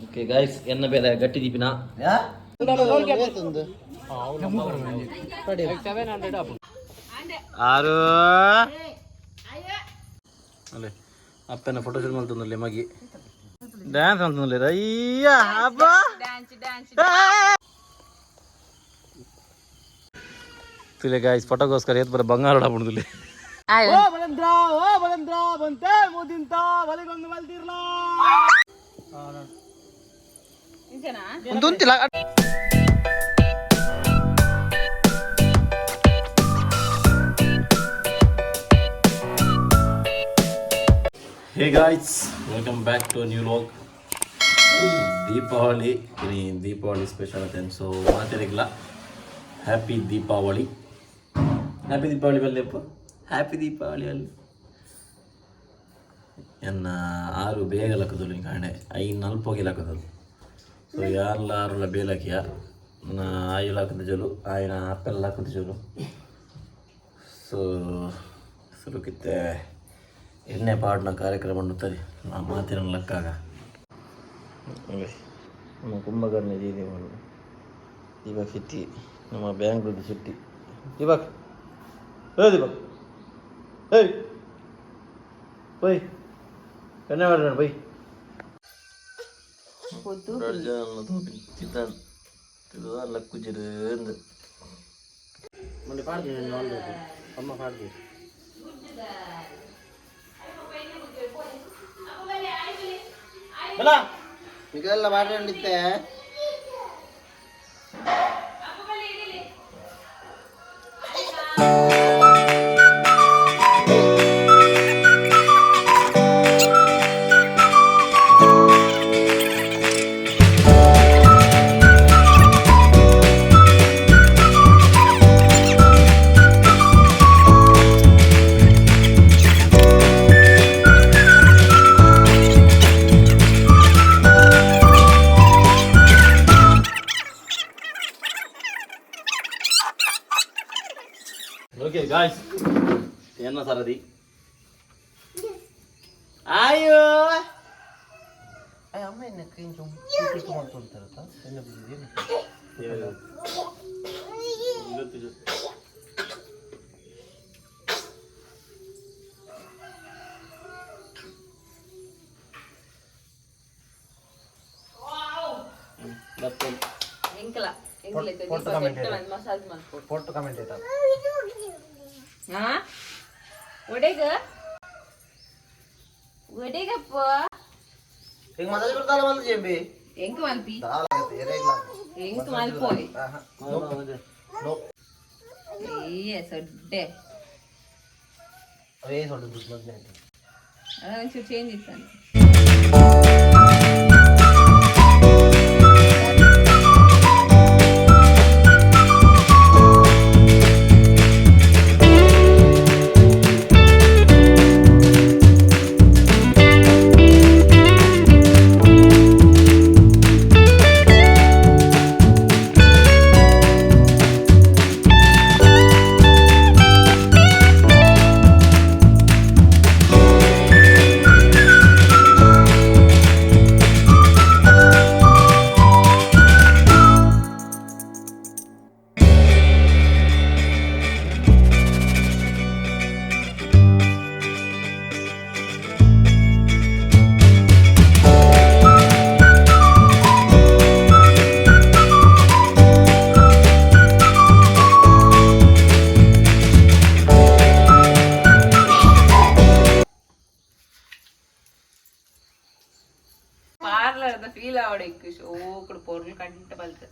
Okay guys ఎన్న బేల గట్టి దీపినా ఆరు అలే అప్పన్న ఫోటో షూట్ మళ్తుందిలే మగి డాన్స్ అంటుందిలే అయ్యా అబ్బా ತುಲೆ ಗಾಯ್ಸ್ ಫೋಟೋಗೋಸ್ಕರ ಏತ್ ಬರ ಬಂಗಾರ ಆಡಬಿಡುದಿಲ್ಲ ಓ ಬಲಂದ್ರ ಬಂತೆ ಮುದಿಂತ ಬಲಿಗೊಂದು ಮಲ್ತಿರ್ಲ ಇಂತನಾ ಒಂದುಂತಿಲ್ಲ hey guys welcome back to new vlog Deepavali ini Deepavali special ಅಂತ ಸೊ ಮಾತಾಡಿಲ್ಲ ಹ್ಯಾಪಿ ದೀಪಾವಳಿ ಹ್ಯಾಪಿ ದೀಪಾವಳಿ ಬಲ್ಲೆಪ್ಪ ಹ್ಯಾಪಿ ದೀಪಾವಳಿ ಅಲ್ಲಿ ಎನ್ನ ಆರು ಬೇಗ ಲಕ್ಕದಳು ಕಾಣೆ ಐದು ನಲ್ಪೋಗಿ ಲಕ್ಕದಳು ಸೊ ಯಾರೆಲ್ಲ ಬೇಲಕಿಯ ಆಯು ಹಾಕಿದ ಜಲು ಆಯ್ನ ಅಪ್ಪೆಲ್ಲ ಹಾಕಿದ ಜಲು ಸೊ ಸುರುಕಿತ್ತೆ ಎಣ್ಣೆ ಪಾಡಿನ ಕಾರ್ಯಕ್ರಮ ಉಂಟುತ್ತದೆ ನಾ ಮಾತಿನ ಲೆಕ್ಕಾಗ ನಮ್ಮ ಕುಂಭಕರ್ಣಿ ಜೀದಿ ಮಾಡು ಇವಾಗ ಸಿಟ್ಟಿ ನಮ್ಮ ಬ್ಯಾಂಗ್ಳೂರ್ದು ಸಿಟ್ಟಿ ಇವಾಗ ದೀಪಕ್ ಏಯ್ ಬೈ ಎಣ್ಣೆ ಮಾಡೋಣ ಬೈ ಚಿತ್ರಾನ್ನ ತಿರುವಲ್ಲ ಕುಜಿರು ಮೊನ್ನೆ ಪಾಡ್ತೀನಿ ನೋಡ್ಬೇಕು ಅಮ್ಮ ಪಾಡ್ತೀವಿ ಇದೆಲ್ಲ ಮಾಡಿದ್ದೆ ಓಕೆ ಗಾಯ್ಸ್ ಎನ್ನ ಸರದಿ ಅಯ್ಯೋ ಅಮ್ಮ ಎನ್ನ ಕ್ರೀಮ್ ಚುಂಪು ಮಾಡ್ಕೊಳ್ತಾರತ್ತ ಎನ್ನ ಬಿದ್ದಿದ್ದೇನೆ ಇವತ್ತು ಫೋಟೋ ಕಮೆಂಟ್ ಆಯ್ತಾ ಒಡೆಗಪ್ಪ ಹೆಂಗ್ ಮಾತಾಡ್ತಾಳ ಒಂದು ಜೆಂಬಿ ಹೆಂಗ್ ಮಲ್ಪಿ ಹೆಂಗ್ ಮಲ್ಪೋಯ್ ಏ ಸೊಡ್ಡೆ ಅವೇ ಸೊಡ್ಡು ಮೊದಲೇ ಅದೊಂಚೂರು ಚೇಂಜ್ ಇತ್ತಾನೆ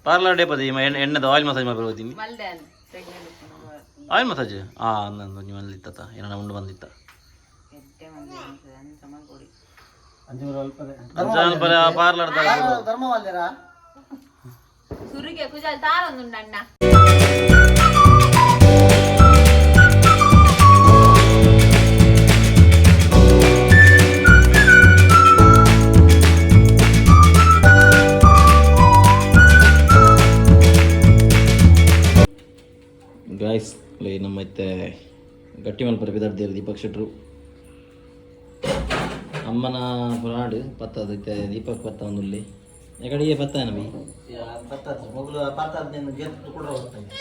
ಪಾರ್ಲರ್ ಡೇ ಪದಿ ಎಣ್ಣೆದ ಆಯಿಲ್ ಮಸಾಜ್ ಮಾಡಿ ಬರ್ತೀನಿ ಆಯಿಲ್ ಮಸಾಜ್ ಅಂದು ನೀವು ಮಲ್ಲಿತ್ತ ಏನ ಉಂಡು ಬಂದಿತ್ತ ಪಾರ್ಲರ್ ಸುರಿಗೆ ಕುಜಾಲ್ ತಾರೊಂದುಂಡು ಅಣ್ಣ ಗಾಯ್ಸ್ ನಮ್ಮ ಮತ್ತೆ ಗಟ್ಟಿ ಮಲ್ಪರ ಬಿದ್ದಾಡ್ದೇರು ದೀಪಕ್ ಶೆಟ್ರು ಅಮ್ಮನ ಪುರಾಡು ಪತ್ತದು ದೀಪಕ್ ಪತ್ತ ಒಂದುಲ್ಲಿ ಎಕಡೆಗೆ ಪತ್ತ ನಮಗೆ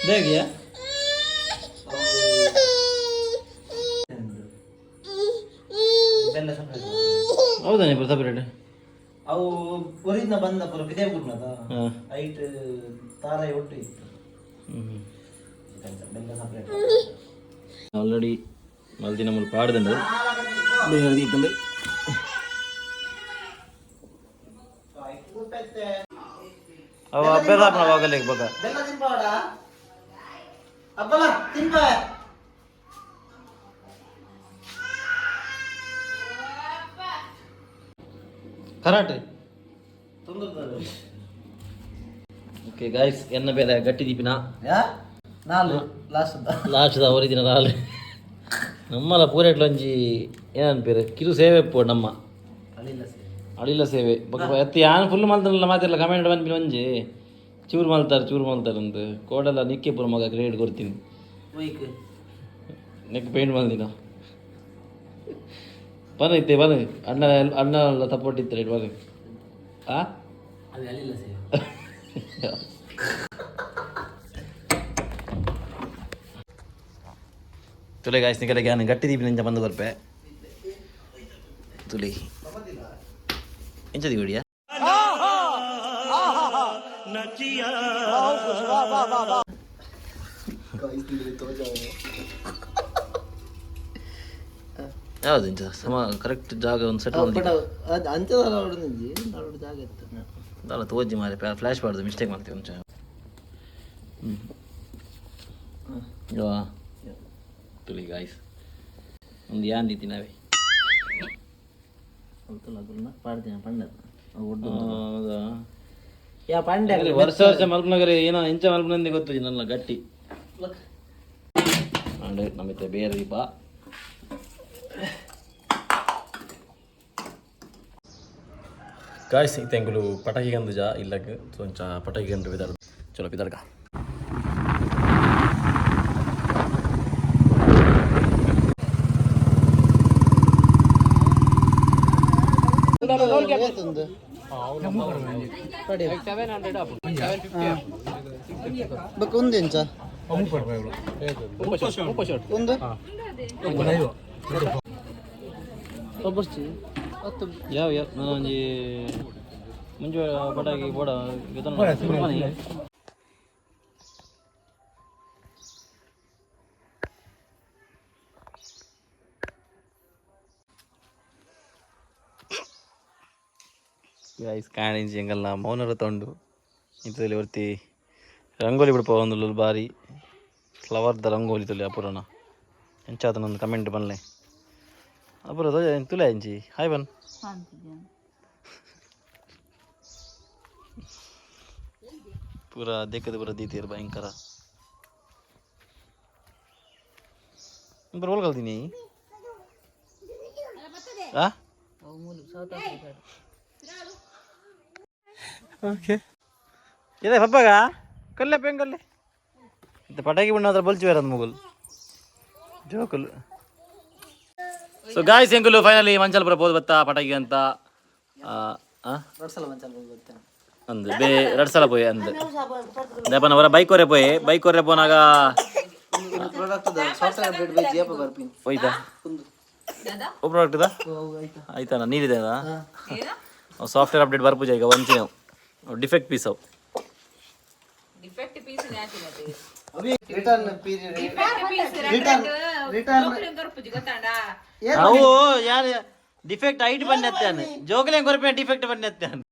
ಬೇಗಿಯಾ ಹೌದಾ ನೀವು ಸಪ್ರೇಟ್ ಅವು ಒರಿಜಿನ ಬಂದ ಪುರ ಬಿದೇ ಬಿಡ್ನದ ಐಟ್ ತಾರಾಯಿ ಒಟ್ಟು ಇತ್ತು ಬೆಲ್ಲ ಸಪ್ರೇಟ್ ಆಲ್ರೆಡಿ ಮಲ್ದಿನ ಮೂರು ಪಾಡ್ದಂಡು ಇತ್ತಂದ್ರೆ ಅವ ಅಬ್ಬೆಲ್ಲ ಹೋಗಲ್ಲ ಈಗ ಬಗ ಬೆಲ್ಲ ತಿನ್ಪಾಡ ಅಬ್ಬಲ ತಿನ್ಪ ಕರಾಟೆ ಓಕೆ ಗಾಯ್ಸ್ ಎನ್ನ ಬೇರೆ ಗಟ್ಟಿ ದೀಪಿನ ನಾಲು ಲಾಸ್ಟ್ದ ಅವರಿದಿನ ನಾಲ್ ನಮ್ಮಲ ಪೂರೆಟ್ಲ ಒಂಜಿ ಏನನ್ಪೇರು ಕಿರು ಸೇವೆ ಪೋ ನಮ್ಮ ಅಳಿಲ ಸೇವೆ ಎತ್ತಿ ಯಾನು ಫುಲ್ ಮಲ್ತಾರಲ್ಲ ಮಾತಿರಲ್ಲ ಕಮೆಂಟ್ ಬಂದ್ಬಿಟ್ಟು ಒಂಜಿ ಚೂರು ಮಲ್ತಾರೆ ಅಂತ ಕೋಡೆಲ್ಲ ನಿಕ್ಕೆ ಪುರ ಮಗ ಗ್ರೇಡ್ ಕೊಡ್ತೀನಿ ನೆಕ್ ಪೇಂಟ್ ಮಲ್ದಿನ ಬನ ಇತ್ತೆ ಬನ ಅಣ್ಣ ಎಲ್ಲ ತಪ್ಪೊಟ್ಟಿತ್ತು ರೇಟ್ ಬನ ಆ ತುಲೆ ಗಾಯ್ಸ್ ನಿಕಲೆಗೆ ನಾನು ಗಟ್ಟಿ ದೀಪಿ ನಿಂಚ ಬಂದು ಬರ್ಪೆ ತುಲಿ ಎಂಚದಿ ಹೊಡಿಯಾ ಯಾವ್ದು ಇಂಚ ಸಮ ಕರೆಕ್ಟ್ ಜಾಗ ಒಂದು ಸೆಟ್ ಅಲ್ಲ ತೋಜಿ ಮಾರೆ ಫ್ಲಾಶ್ ಮಾಡ್ದು ಮಿಸ್ಟೇಕ್ ಮಾಡ್ತೀವಿ ಒಂಚ ತುಲಿ ಗಾಯ್ಸ್ ಒಂದು ಯಾನ್ ರೀತಿ ನಾವೇ ವರ್ಷ ಮಲ್ಪನಗರ ಏನೋ ಎಂಚ ಮಲ್ಪನಂದಿ ಗೊತ್ತು ನನ್ನ ಗಟ್ಟಿ ನಮಗೆ ಬೇರೆ ದೀಪ ಗಾಯ್ಸ್ ಇತ್ತೆಂಗುಲು ಪಟಾಕಿ ಗಂದು ಜಾ ಇಲ್ಲಕ್ಕೆ ಒಂಚ ಪಟಾಕಿ ಗಂಡು ಬಿದಾಡ ಚಲೋ ಬಿದಾಡ್ಕ ಒಂದು ಇಂಚ ಒಂದು ಯಾವ ನಾನು ಒಂಜಿ ಮುಂಜೆ ಪಟಾಕಿ ಬೋಡ ಗೈಸ್ ಕಾಣಿಂಚಿ ಎಂಗಲ್ಲ ಮೌನರ ತೊಂಡು ಇಂಥದಲ್ಲಿ ಬರ್ತಿ ರಂಗೋಲಿ ಬಿಡಪ ಒಂದು ಬಾರಿ ಫ್ಲವರ್ದ ರಂಗೋಲಿ ತೊಲೆ ಅಪುರನ ಎಂಚಾತನೊಂದು ಕಮೆಂಟ್ ಬನ್ಲೆ ಅಪುರ ತುಲೆ ಎಂಚಿ ಹಾಯ್ ಬನ್ ಪೂರ ದೇಖದ ಪೂರ ದೀತಿಯರು ಭಯಂಕರ ರೋಲ್ ಕಲ್ತೀನಿ ಓಕೆ ಇದೆ ಪಪ್ಪಾಗ ಕಲ್ಲೆ ಪೆಂಗಲ್ಲೆ ಇದು ಪಟಾಕಿ ಬಣ್ಣ ಹತ್ರ ಬಲ್ಚಿ ಬೇರೆ ಮುಗುಲ್ ಜೋಕುಲ್ ಸೊ ಗಾಯ್ಸ್ ಎಂಗುಲು ಫೈನಲಿ ಮಂಚಲ್ಪುರ ಹೋದ್ ಬತ್ತಾ ಪಟಾಕಿ ಅಂತ ಅಂದು ಬೇ 2 ಸಲ ಪೋಯೆ ಅಂದು ದೇಪನ ಅವರ ಬೈಕ್ ಹೊರೆ ಪೋನಾಗ ಹೋಯ್ತಾ ಓ ಪ್ರಾಡಕ್ಟ್ ಇದಾ ಆಯ್ತಾ ನೀರಿದೆ ಅದಾ ಸಾಫ್ಟ್ವೇರ್ ಅಪ್ಡೇಟ್ ಬರ್ಪೂಜ ಈಗ ಒಂಚೆ ಡಿಫೆಕ್ಟ್ ಪೀಸ್ ಅವು ಅವು ಯಾರು ಡಿಫೆಕ್ಟ್ ಐಟ್ ಬನ್ನೆತ್ತಾನೆ ಜೋಗಲೆ ಕೊರಪೆ ಡಿಫೆಕ್ಟ್ ಬನ್ನೆತ್ತಾನೆ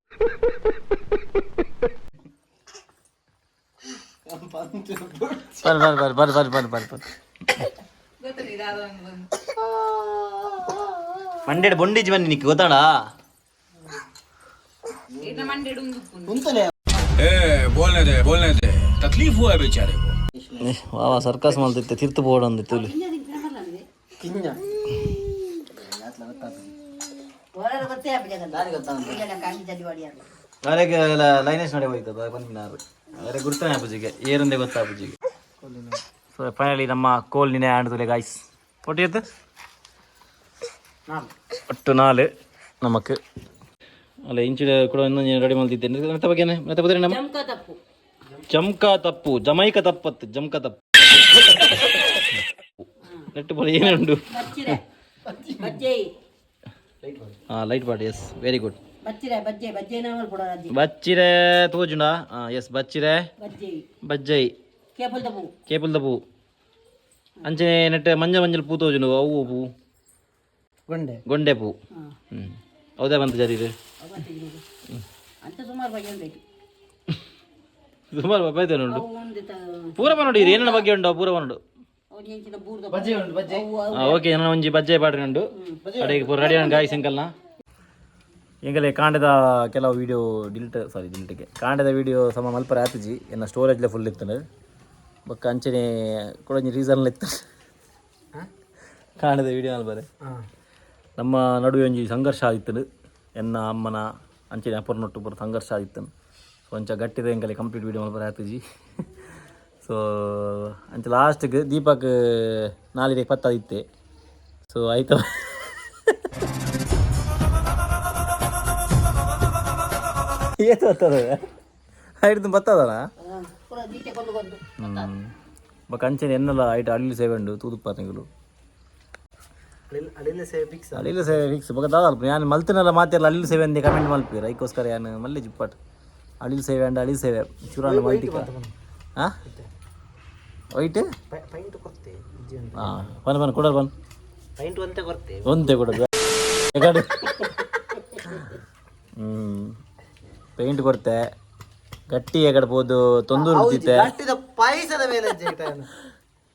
ಬರ್ ಮಂಡ್ಯಡ್ ಬೊಂಡಿಜ್ ಬನ್ನಿ ನಿಕ್ಕೆ ಗೊತ್ತಾಡ बोलने दे तकलीफ हुआ है बेचारे को वाह सर्कस मल्तिtte तीर्थ ಬೋರ್ಡ್ ಅಂದಿತ್ತು ಇಲ್ಲಿ ಅವರಿಗೆ ಲೈನೇಶ್ ನಡೆ ಹೋಯ್ತದ ಬಂದಿನಾರು ಅವರಿಗೆ ಗುರ್ತಾನೆ ಪೂಜೆಗೆ ಏರಂದೆ ಗೊತ್ತಾ ಪೂಜೆಗೆ ಸೊ ಫೈನಲಿ ನಮ್ಮ ಕೋಲ್ ನಿನ್ನೆ ಆಡ್ತದೆ ಗಾಯ್ಸ್ ಒಟ್ಟು 4 ನಮಕ್ ಅಲ್ಲ ಇಂಚಿನ ಕೂಡ ಇನ್ನೊಂದು ರೆಡಿ ಮಾಡ್ತಿದ್ದೇನೆ ಮತ್ತೆ ಬಗ್ಗೆನೆ ಮತ್ತೆ ಬದ್ರೆ ನಮ್ಮ ಜಮ್ಕಾ ತಪ್ಪು ಜಮೈಕ ತಪ್ಪತ್ತು ಜಮ್ಕಾ ತಪ್ಪು ನೆಟ್ಟು പോലെ ಏನುಂಟು ಲೈಟ್ ಪಾಟ್ ಎಸ್ ವೆರಿ ಗುಡ್ ಬಚ್ಚಿರೆ ತೋಜುಂಡ ಎಸ್ ಬಚ್ಚಿರೆ ಬಜ್ಜೈ ಕೇಪುಲ್ದ ಪೂ ಅಂಚೆ ನೆಟ್ಟೆ ಮಂಜಲ್ ಪೂ ತೋಜುಂಡು ಅವು ಪೂ ಗೊಂಡೆ ಪೂ ಹೌದಾ ಬಂತು ಜರೀರು ಸುಮಾರು ಬೈತೆ ನೋಡು ಪೂರ ನೋಡಿರಿ ಏನೇನು ಬಗ್ಗೆ ಉಂಟು ಪೂರ ನೋಡು ಓಕೆ ನಾನು ಒಂಜಿ ಬಜ್ಜೆ ಪಾಡ್ರಿ ಉಂಟು ಅಡಿಗೆ ಪೂರ ರೆಡಿ ಗಾಯಿ ಸಂಕಲ್ನ ಎಂಗಲೇ ಕಾಂಡದ ಕೆಲವು ವೀಡಿಯೋ ಡಿಲ್ಟ್ಗೆ ಕಾಂಡದ ವೀಡಿಯೋ ಸಮ ಮಲ್ಪರ ಆತಜಿ ಎನ್ನ ಸ್ಟೋರೇಜ್ಲೆ ಫುಲ್ ಇತ್ತು ಬೊಕ್ಕ ಅಂಚನೆ ಕೊಡೊಂಜಿ ರೀಸನ್ಲ ಇತ್ತು ಕಾಂಡದ ವೀಡಿಯೋ ಮಲ್ಪರೆ ನಮ್ಮ ನಡುವೆ ಒಂಜಿ ಸಂಘರ್ಷ ಆಗಿತ್ತು ಎನ್ನ ಅಮ್ಮನ ಅಂಚನೆ ಅಪರ್ನೊಟ್ಟು ಬರೋ ಸಂಘರ್ಷ ಆಗಿತ್ತು ಕೊಂಚ ಗಟ್ಟಿದ ಎಂಕಲೆ ಕಂಪ್ಲೀಟ್ ವೀಡಿಯೋ ಮಲ್ಪರ ಆತಜಿ ಸೊ ಅಂಚೆ ಲಾಸ್ಟ್ಗೆ ದೀಪಕ್ ನಾಲಿಗೆ ಪತ್ತಾದಿತ್ತೆ ಸೊ ಆಯ್ತು ಏತು ಬರ್ತದ ಹಿಡಿದು ಬರ್ತದಲ್ಲ ಬೊಕ್ಕ ಅಂಚನೆ ಎನ್ನೆಲ್ಲ ಐಟ್ ಅಳಿಲು ಸೇವೆ ಉಂಡು ತೂದುಪ್ಪ ತಿಂಗಳು ಅಳಿಲು ಸೇವೆ ಫಿಕ್ಸ್ ಬೊಕ್ಕ ದಾದಲ್ಪ ನಾನು ಮಲ್ತಿನೆಲ್ಲ ಮಾತೆಲ್ಲ ಅಳಿಲು ಸೇವೆ ಅಂದೆ ಕಮೆಂಟ್ ಮಲ್ಪೀರ ಅದಕ್ಕೋಸ್ಕರ ನಾನು ಮಲ್ಲೆ ಜಿಪ್ಪಟ್ ಅಳಿಲು ಸೇವೆ ಅಂಡ್ ಅಳಿಲು ಸೇವೆ ಚೂರಾಣ ಮಲ್ತಿಕ ಹಾಂ ವೈಟ್ ಹಾಂ ಬನ್ ಕೊಡೋರು ಬನ್ ಒಂತೆ ಕೊಡೋದು ಪೇಂಟ್ ಕೊಡ್ತೆ ಗಟ್ಟಿ ಎಗಡ್ಬೋದು ತೊಂದೂರು ಇರ್ತಿತ್ತೆ ಪಾಯಸದ ಮೇಲೆ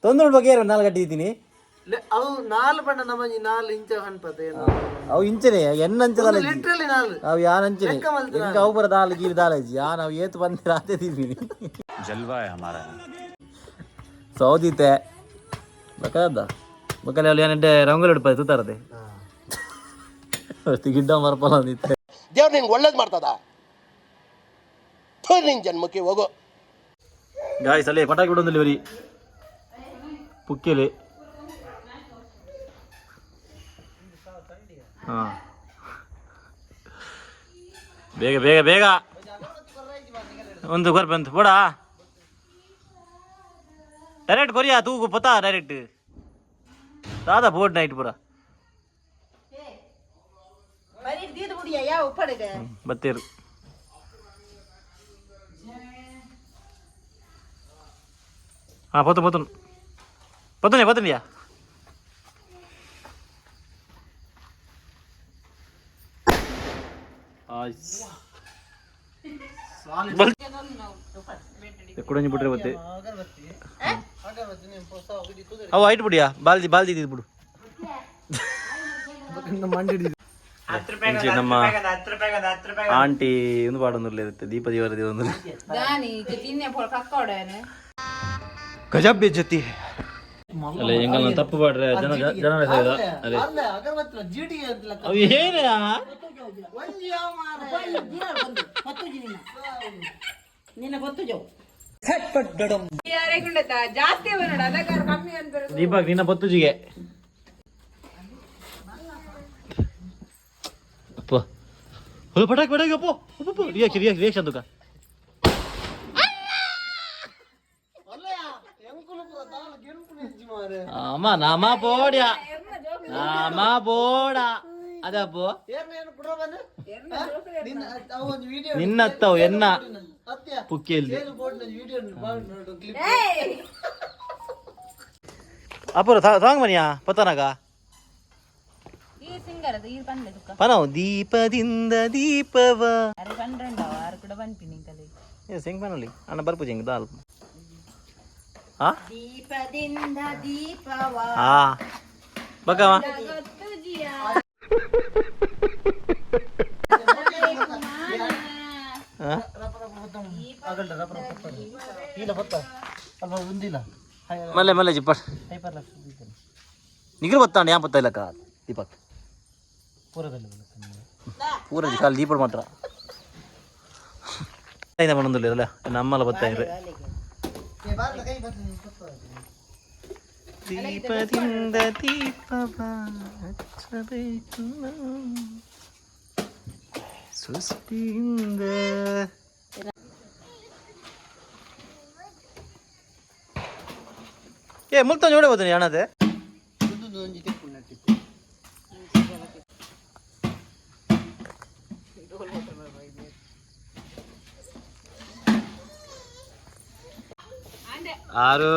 ತೊಂದೂರು ಬಗ್ಗೆ ನಾಲ್ಕು ಗಟ್ಟಿ ಇದ್ದೀನಿ ಅವು 4 ಬಣ್ಣ ನಮ್ಮಂಜಿ 4 ಇಂಚ ಹಣ್ಪದೆ ಅವು ಇಂಚನೆ ಎನ್ನಂಚದಲ್ಲ ಲಿಟ್ರಲಿ 4 ಅವು ಯಾನಂಚನೆ ಎಂಕ ಅವು ಬರ ದಾಲ್ ಗೀರ್ ದಾಲಜಿ ಯಾ ನಾವು ಏತು ಬಂದಿರ ಆತೆ ತಿಂತೀನಿ जलवा है हमारा ಸೌದಿತ್ತೆ ಬಕ್ಕದ ಬಕ್ಕಲೆ ಅಲ್ಲಿ ಏನೆಡ್ಡೆ ರಂಗೋಲಿ ಹಿಡ್ಪದೆ ತೂತಾರದೆ ಗಿಡ್ಡ ಮರಪಲ್ಲ ಅಂದಿತ್ತೆ ದೇವ್ರು ನಿನ್ಗೆ ಒಳ್ಳೇದು ಮಾಡ್ತದ ನಿನ್ ಜನ್ಮಕ್ಕೆ ಹೋಗೋ ಗಾಯ್ಸ್ ಅಲ್ಲೇ ಪಟಾಕಿ ಬಿಡೋದಿಲ್ಲ ಬರೀ ಪುಕ್ಕಿಲಿ ಹಾಂ ಬೇಗ ಬೇಗ ಬೇಗ ಒಂದು ಕೊರ್ ಬಂತು ಬೋಡಾ ಡೈರೆಕ್ಟ್ ಕೊರಿಯಾ ತೂ ಪತಾ ಡೈರೆಕ್ಟ್ ದಾದಾ ಬೋರ್ಡ್ ನೈಟ್ ಪೂರ ಬತ್ತೇರು ಹಾಂ ಪತ್ತನಿಯಾ ಕುಡಂಜಿ ಬಿಟ್ರೆ ಮತ್ತೆ ಅವು ಐಟ್ ಬಿಡಿಯಾ ಬಾಲ್ದಿ ಬಿಡು ನಮ್ಮ ಆಂಟಿ ಒಂದು ಪಾಡೊಂದಿಲ್ಲ ಇರುತ್ತೆ ದೀಪದಿ ವರದಿ ಒಂದು ಗಜಬ್ ಬೇಜತಿ ಅಲ್ಲ ಹೆಂಗಲ್ಲ ತಪ್ಪು ಪಾಡ್ರೆ ಜನರ ಸೇದ ಅದೇ ಅವು ಏನೇ ದೀಪಕ್ ನಿನ್ನ ಪತ್ತುಜಿಗೆ ಅಪ್ಪ ಪಟಾಕಿ ಅಪ್ಪ ರಿಯಾಕ್ಷನ್ ತುಕ ಅಮ್ಮ ನಾಮ ಬೋಡ ಅದಪ್ಪ ನಿನ್ನತ್ತವು ಎನ್ನ ಪುಕ್ಕಿಯಲ್ಲಿ ಅಪೂರ ಸಾಂಗ್ ಮನಿಯಾ ಪತನಾಗ ಪನವು ದೀಪದಿಂದ ದೀಪವ ಸಿಂಗ್ ಪನಲ್ಲಿ ಅಣ್ಣ ಬರ್ಪು ಜಿಂಗ್ ದಾಲ್ ದೀಪದಿಂದ ದೀಪವ ಬಕ್ಕವ ಮಲ್ಲೆ ಮಲ್ಲೆ ಜಿಪ್ಪಟ್ ನಿಗ್ರು ಬತ್ತಾಂಡ ಯಾ ಬತ್ತ ಇಲ್ಲಕ್ಕ ದೀಪಕ್ ಪೂರ ಖಾಲಿ ದೀಪಡ್ ಮಾತ್ರ ಬಂದಿಲ್ಲ ನಮ್ಮಲ್ಲ ಬತ್ತ ಇದ್ರೆ ದೀಪದಿಂದ ದೀಪವ ಹಚ್ಚಬೇಕು ಸೃಷ್ಟಿಯಿಂದ ಏ ಮುಲ್ತ ನೋಡಬಹುದು ಅಣ್ಣದೆ ಆರು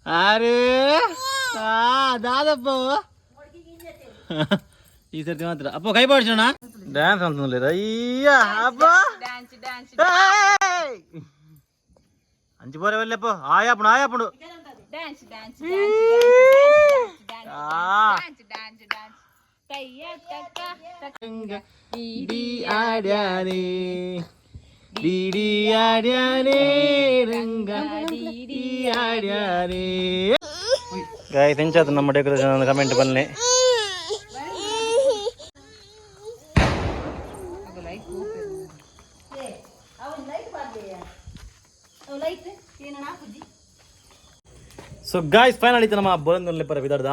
ಆರು ದಾದಪ್ಪ ಈ ಸರ್ತಿ ಮಾತ್ರ ಅಪ್ಪ ಕೈ ಬಾಡ್ಸೋಣ ಡ್ಯಾನ್ಸ್ ಅಂತ ಅಯ್ಯ ಅಪ್ಪ ಅಂಚು ಬೋರೆ ಒಲ್ಲೆಪ್ಪ ಆಯಾಪುಡು ಆಯಾಪುಡು ಗಾಯ್ ತೆಂಚಾದ ನಮ್ಮ ಡೆಕೋರೇಷನ್ ಕಮೆಂಟ್ ಬನ್ನಿ. ಸೊ ಗಾಯ್ಸ್ ಫೈನಲ್ ಆಯ್ತು ನಮ್ಮ ಬೊಲಂದೊಂದು ಲೆಪ್ಪರ ವಿದರ್ದ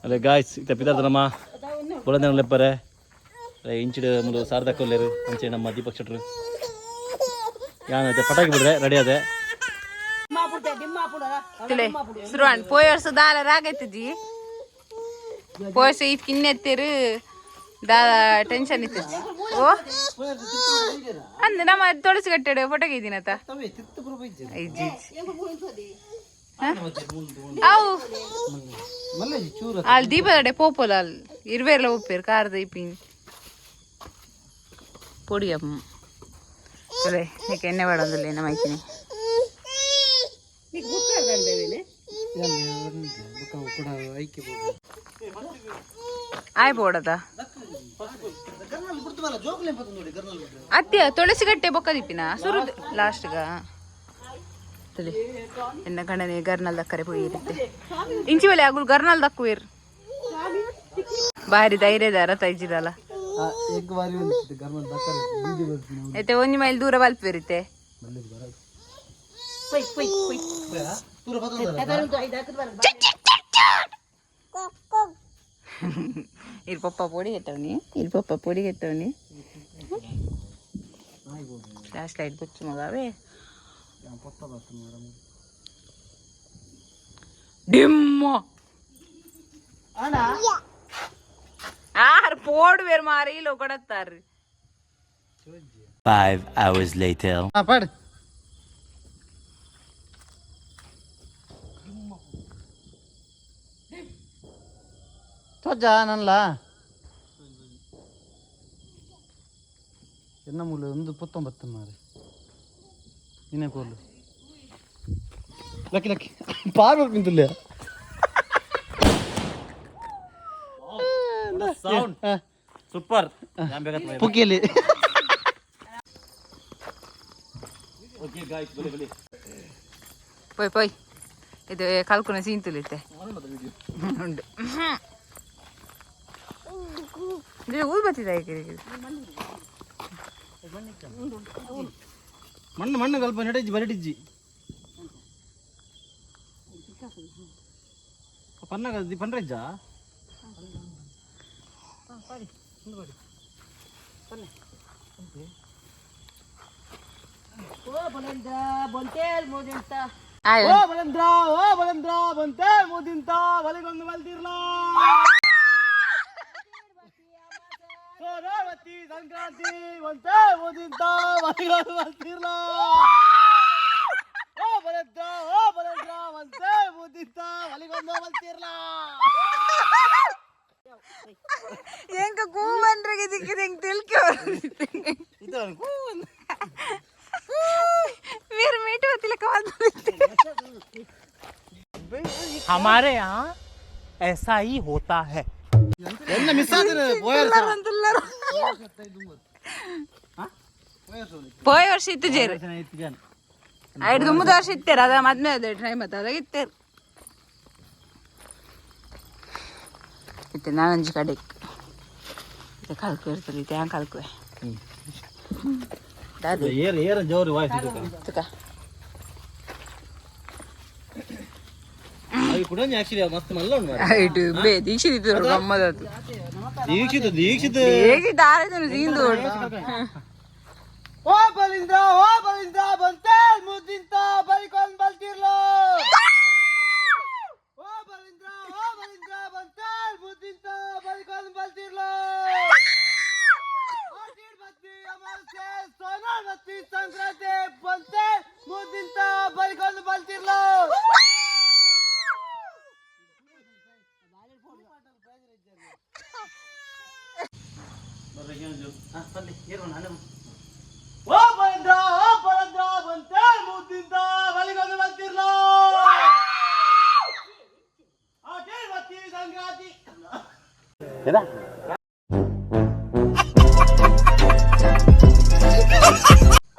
ಅಲ್ಲೇ ಗಾಯ್ಸ್ ಇತ್ತ ಪಿದಾರ್ದ ನಮ್ಮ ಬೊಲಂದೊಂದು ಲೆಪ್ಪರೆ ಇಂಚಿಡು ಮುಲು ಸಾರ್ದಕ್ಕೊಲ್ಲೇರು ಅಂಚೆ ನಮ್ಮ ದೀಪಕ್ ಶೆಟ್ರು ಯಾನೈತೆ ಪಟಾಕಿ ಬಿಡ್ರೆ ರೆಡಿ ಅದೇ ಶುರುವಾನ್ ಪೋಯರ್ಸ ದಾಲ ರಾಗೈತಜಿ ಪೋಯರ್ಸ ಇಟ್ ಕಿನ್ನೆತ್ತೇರು ದಾದ ಟೆನ್ಷನ್ ಇತ್ತು ಓ ಅಂದ ನಮ್ಮ ತೊಳಸಿ ಕಟ್ಟೆಡು ಫೋಟೋಗೆ ಇದ್ದೀನತ್ತ ಅವು ಅಲ್ಲಿ ದೀಪದಡೆ ಪೋಪೋಲ ಅಲ್ಲಿ ಇರುವೆಲ್ಲ ಉಪ್ಪೇರು ಕಾರದ ಇಪ್ಪಿನ್ ಪೊಡಿಯಮ್ಮ ಅದೇ ನೀಕೆ ಎಣ್ಣೆ ಬೇಡೋದಿಲ್ಲ ನಮ್ಮ ಐತಿನಿ ಆಯ್ ಬೋಡದ ಅತ್ಯ ತುಳಸಿ ಗಟ್ಟೆ ಬೊಕ್ಕದಿಪ್ಪಿನ ಸುರು ಲಾಸ್ಟ್ಗ ಎನ್ನ ಕಣ್ಣನೆ ಗರ್ನಲ್ ದಕ್ಕರೆ ಪೋಯಿರುತ್ತೆ ಇಂಚಿ ಬಲೆ ಆಗುಲ್ ಗರ್ನಲ್ ದಕ್ಕುವೇರು ಬಾರಿ ಧೈರ್ಯದಾರ ತೈಜಿರಲ್ಲ ಐತೆ ಒಂಜಿ ಮೈಲ್ ದೂರ ಬಲ್ಪಿರುತ್ತೆ ಇಲ್ಲಿ ಪಪ್ಪ ಪೊಡಿ ಎತ್ತವನಿ ಇಲ್ಲಿ ಪಪ್ಪ ಪೊಡಿ ಎತ್ತವನಿ ಫ್ಲಾಶ್ ಲೈಟ್ ಬುಚ್ಚು ಮಗವೇ ಡಿಮ್ಮ ಆರ್ ಪೋಡ್ ಬೇರೆ ಮಾರಿ ಇಲ್ಲಿ ಕೊಡತ್ತಾರ್ರಿ 5 hours later. ಪಡ್ ತೊಜ್ಜಾ ನನ್ಲ ಎನ್ನ ಮೂಲ ಒಂದು 19 ಮಾರಿ ನಿನ್ನೆ ಕೋಲು ಲಕ್ಕಿ ಲಕ್ಕಿ ಪಾರ್ವ ಪಿಂತುಲ್ಯ ಸೌಂಡ್ ಸೂಪರ್ ಪುಕ್ಕಿಯಲ್ಲಿ ಓಕೆ ಗಾಯ್ಸ್ ಬಲೆ ಬಲೆ ಪೋಯ್ ಪೋಯ್ ಇದು ಕಲ್ಕುನ ಸೀನ್ ತುಲಿತೆ ಉಂಡು ಊರು ಬರ್ತಿದ್ದ ಮಣ್ಣು ಮಣ್ಣು ಸ್ವಲ್ಪ ನೆಡಜ್ಜಿ ಬರಟಿಜ್ಜಿ ಪನ್ನಗ ಪನ್ರಜ್ಜ ಬಲಿಗೊಂದು ಬಲ್ತಿರ್ಲಾ ಸೋರಾವತಿ ಸಂಕ್ರಾಂತಿ ಬಂತೆ ಓದಿಂತ ಬಲಿಗೊಂದು ಬಲ್ತಿರ್ಲಾ ಓ ಬಲದ್ರ ಬಂತೆ ಓದಿಂತ ಬಲಿಗೊಂದು ಬಲ್ತಿರ್ಲಾ ಎಂಕ ಕೂವನ್ರಿಗೆ ದಿಕ್ಕಿದೆ ಹೆಂಗ್ ತಿಳ್ಕೊ मेरे मीठे होती हमारे यहाँ ऐसा ही होता है ಪೋಯ್ ವರ್ಷ ಇತ್ತು ಜೇರು 5-9 ವರ್ಷ ಇತ್ತೇರ ಅದ ಮದ್ಮೆ ಅದ ಟ್ರೈ ಮತ್ತೆ ಅದಾಗ ಇತ್ತೇರು ಇತ್ತೆ ನಾನಂಜಿ ಕಡೆ ಇತ್ತೆ ಕಲ್ಕು ಇರ್ತದೆ ಇತ್ತೆ ಹ್ಯಾಂಗೆ ಕಲ್ಕುವೆ ಏರ್ ಜೋರು ವಾಯ್ಸ್ ಅవి ಕೂಡ ಆಕ್ಚುಲಿ ಮಸ್ತ್ ಮಲ್ಲ ಉಂಟು ಇటు ಬೇ ದೀಕ್ಷಿತ್ ಇತ್ತು ಗಮ್ಮತ್ತು ದೀಕ್ಷಿತ ದೀಕ್ಷಿತ್ ಆರೇನು ಸೀಂದು ಓ ಬಲಿಂದ್ರ ಬಂತೆ ಮುದ್ದಿಂತ ಬಲಿಕೊಂಡ್ ಬಲ್ತಿರ್ಲೋ ಓ ಬಲಿಂದ್ರ ಬಂತೆ ಮುದ್ದಿಂತ ಬಲಿಕೊಂಡ್ ಬಲ್ತಿರ್ಲೋ ಆಟಿರ್ ಬತ್ತಿ ಅಮಾವಾಸ್ಯೆ ಸೋನಾರ್ ಬತ್ತಿ ಸಂಕ್ರಾಂತಿ ಬಂತೆ ಮುದ್ದಿಂತ ಬಲಿಕೊಂಡ್ ಬಲ್ತಿರ್ಲೋ ಓ ಬಲಿಂದ್ರ ಬಂತೆ ಮುದ್ದಿಂತ ಬಲಿಕೊಂಡ್ ಬಲ್ತಿರ್ಲೋ ಆಟಿರ್ ಬತ್ತಿ ಸಂಕ್ರಾಂತಿ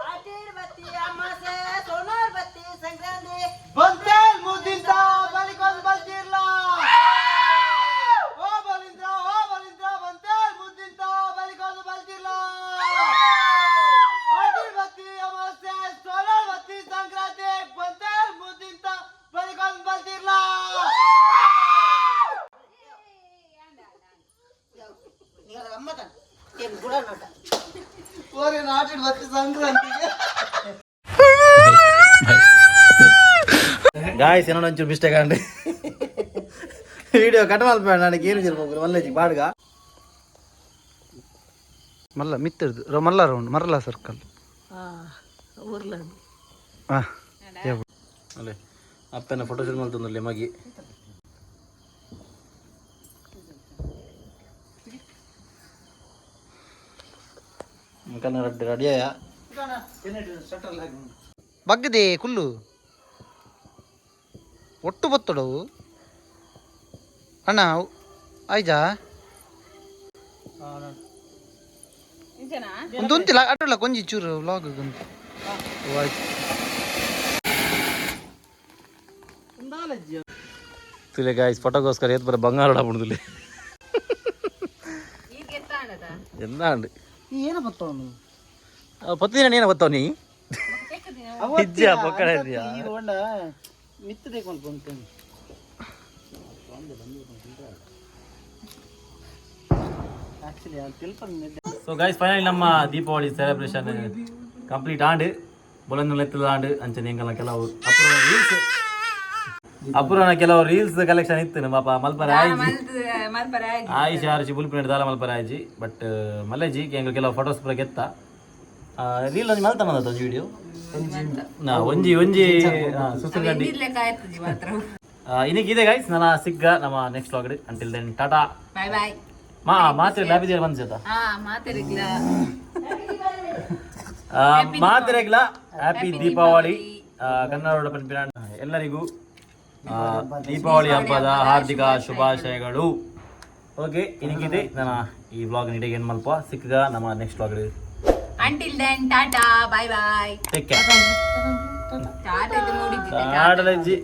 ಆಟಿರ್ ಬತ್ತಿ ಅಮಾಸೆ ಸೋನಾರ್ ಬತ್ತಿ ಸಂಕ್ರಾಂತಿ ಬಂತೆ ಮುದ್ದಿಂತ ಬಲಿಕೊಂಡ್ ಬಲ್ತಿರ್ಲೋ ಓ ಬಲಿಂದ್ರ ಬಂತೆ ಮುದ್ದಿಂತ ಬಲಿಕೊಂಡ್ ಬಲ್ತಿರ್ಲೋ ಆಟಿರ್ ಬತ್ತಿ ಅಮಾವಾಸ್ಯೆ ಸೋನಾರ್ ಬತ್ತಿ ಸಂಕ್ರಾಂತಿ ಬಂತೆ ಮುದ್ದಿಂತ ಬಲಿಕೊಂಡ್ ಬಲ್ತಿರ್ಲೋ ಓರೆ ಆಟಿರ್ ಬತ್ತಿ ಸಂಕ್ರಾಂತಿಗೆ ಗಾಯ್ಸ್ ಏನೋ ಒಂಚೂರು ಮಿಸ್ಟೇಕ್ ಅಂడి వీడియో కట్ మల్పా నాకు ఏం చెప్పు మళ్ళీ బాడుగా మళ్ళా మిత్తరు మళ్ళా రౌండ్ మరలా సర్కల్ ఊర్లో అలే అప్పన్న ఫోటో షూట్ మళ్తుందిలే మగి ఇంకా రెడీ అయ్యా బగ్గది కుళ్ళు ಒಟ್ಟು ಬತ್ತಡವು ಅಣ್ಣ ಆಯ್ತಾ ಒಂದು ಉಂತಿಲ್ಲ ಅಟ್ಟಲ್ಲ ಕೊಂಚಿ ಚೂರು ವ್ಲಾಗ್ ತುಲೆ ಗಾಯ್ಸ್ ಫೋಟೋಗೋಸ್ಕರ ಏತ್ ಬರ ಬಂಗಾರ ಆಡ್ಬಿಡುದಿಲ್ಲ ಎಂದ ಅಂಡ್ ಏನು ಬತ್ತವನು ಪತ್ತಿನ ಏನ ಬತ್ತವ ನೀ ಇಜ್ಜ ಪಕ್ಕಡ ಇದೆಯಾ ಈ ಹೊಂಡ ಮಿತ್ತು ತೆಕೊಂಡು ಬಂತೇನೆ ಸೊ ಗೈಸ್ ಫೈನಲಿ ನಮ್ಮ ದೀಪಾವಳಿ ಸೆಲೆಬ್ರೇಷನ್ ಕಂಪ್ಲೀಟ್ ಆಂಡ್ ಬೊಲಂದು ಎತ್ತದ ಆಂಡ್ ಅಂಚನೆ ಹೆಂಗಲ್ಲ ಕೆಲವು ಅಪೂರ್ವನ ಕೆಲವು ರೀಲ್ಸ್ ಕಲೆಕ್ಷನ್ ಇತ್ತು ನಮ್ಮ ಮಲ್ಪರ ಆಯಿಷಿ ಆರಿಸಿ ಬುಲ್ಪಿನ ದಾಲ ಮಲ್ಪರ ಆಯ್ಜಿ ಬಟ್ ಮಲ್ಲೆಜಿ ಹೆಂಗ ಕೆಲವು ಫೋಟೋಸ್ ಪೂರ ಗೆತ್ತ ರೀಲ್ ಒಂದು ಮಲ್ತಾನದ ವಿಡಿಯೋ ಒಂಜಿ ಸುಸುಗಡ್ಡಿ ಇನ್ನಿಗಿದೆ ಗೈಸ್ ನನ್ನ ಸಿಗ್ಗ ನಮ್ಮ next vlog until then tata bye bye ಮಾತ್ರ ಲ್ಯಾಬಿದೆ ಬಂದ ಮಾತಿರಗಿಲ್ಲ ಹ್ಯಾಪಿ ದೀಪಾವಳಿ ಕನ್ನಡ ಪಂಪಿನ ಎಲ್ಲರಿಗೂ ದೀಪಾವಳಿ ಹಬ್ಬದ ಹಾರ್ದಿಕ ಶುಭಾಶಯಗಳು. ಓಕೆ ಇನ್ನಿಗಿದೆ ನನ್ನ ಈ ವ್ಲಾಗ್ ನಿಡಿಗೆ ಏನು ಮಲ್ಪ ಸಿಕ್ಕ ನಮ್ಮ next vlog until then tata bye bye take care Tata ಇದು ಮೂಡಿದ್ದಿದೆ ಆಡಲಜ್ಜಿ